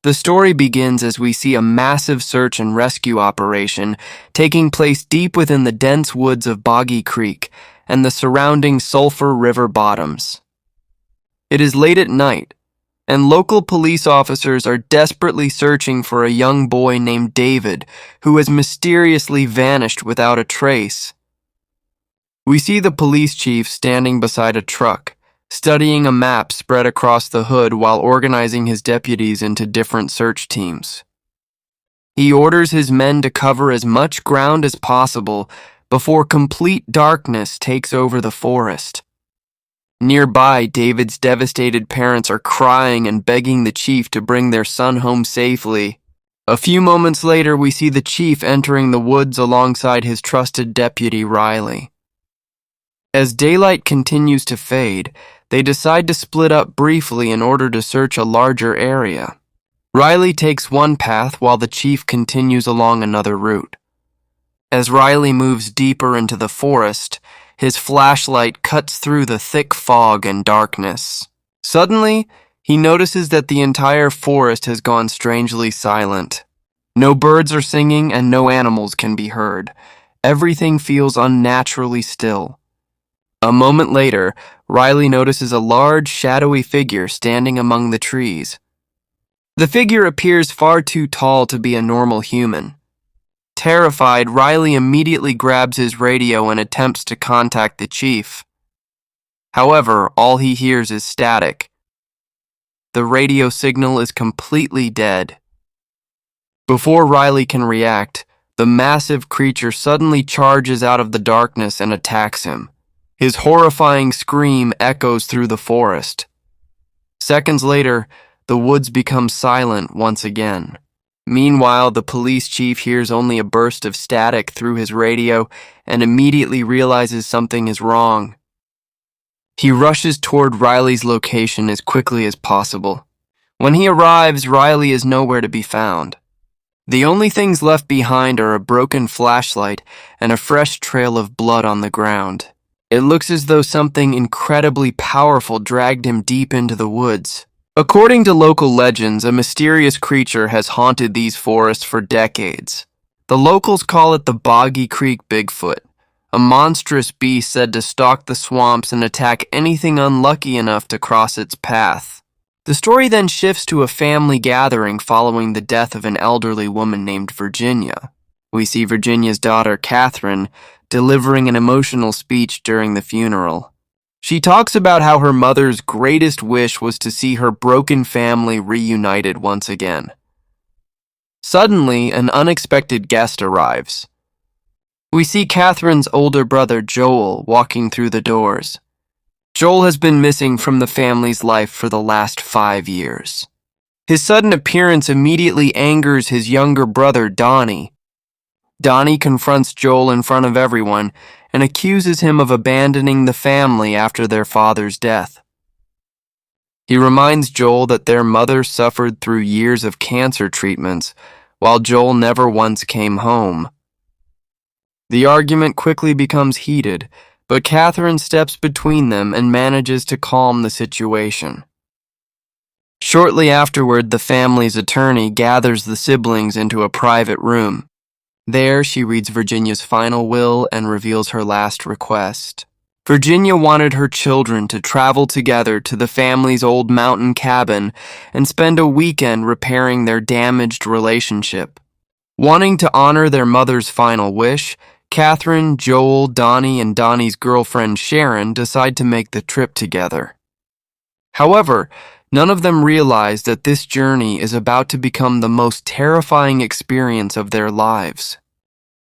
The story begins as we see a massive search and rescue operation taking place deep within the dense woods of Boggy Creek and the surrounding Sulphur River bottoms. It is late at night, and local police officers are desperately searching for a young boy named David who has mysteriously vanished without a trace. We see the police chief standing beside a truck, studying a map spread across the hood while organizing his deputies into different search teams. He orders his men to cover as much ground as possible before complete darkness takes over the forest. Nearby, David's devastated parents are crying and begging the chief to bring their son home safely. A few moments later, we see the chief entering the woods alongside his trusted deputy, Riley. As daylight continues to fade, they decide to split up briefly in order to search a larger area. Riley takes one path while the chief continues along another route. As Riley moves deeper into the forest, his flashlight cuts through the thick fog and darkness. Suddenly, he notices that the entire forest has gone strangely silent. No birds are singing and no animals can be heard. Everything feels unnaturally still. A moment later, Riley notices a large, shadowy figure standing among the trees. The figure appears far too tall to be a normal human. Terrified, Riley immediately grabs his radio and attempts to contact the chief. However, all he hears is static. The radio signal is completely dead. Before Riley can react, the massive creature suddenly charges out of the darkness and attacks him. His horrifying scream echoes through the forest. Seconds later, the woods become silent once again. Meanwhile, the police chief hears only a burst of static through his radio and immediately realizes something is wrong. He rushes toward Riley's location as quickly as possible. When he arrives, Riley is nowhere to be found. The only things left behind are a broken flashlight and a fresh trail of blood on the ground. It looks as though something incredibly powerful dragged him deep into the woods. According to local legends, a mysterious creature has haunted these forests for decades. The locals call it the Boggy Creek Bigfoot, a monstrous beast said to stalk the swamps and attack anything unlucky enough to cross its path. The story then shifts to a family gathering following the death of an elderly woman named Virginia. We see Virginia's daughter, Catherine, delivering an emotional speech during the funeral. She talks about how her mother's greatest wish was to see her broken family reunited once again. Suddenly, an unexpected guest arrives. We see Catherine's older brother, Joel, walking through the doors. Joel has been missing from the family's life for the last 5 years. His sudden appearance immediately angers his younger brother, Donnie. Donnie confronts Joel in front of everyone and accuses him of abandoning the family after their father's death. He reminds Joel that their mother suffered through years of cancer treatments, while Joel never once came home. The argument quickly becomes heated, but Catherine steps between them and manages to calm the situation. Shortly afterward, the family's attorney gathers the siblings into a private room. There, she reads Virginia's final will and reveals her last request. Virginia wanted her children to travel together to the family's old mountain cabin and spend a weekend repairing their damaged relationship. Wanting to honor their mother's final wish, Catherine, Joel, Donnie, and Donnie's girlfriend Sharon decide to make the trip together. However, none of them realize that this journey is about to become the most terrifying experience of their lives.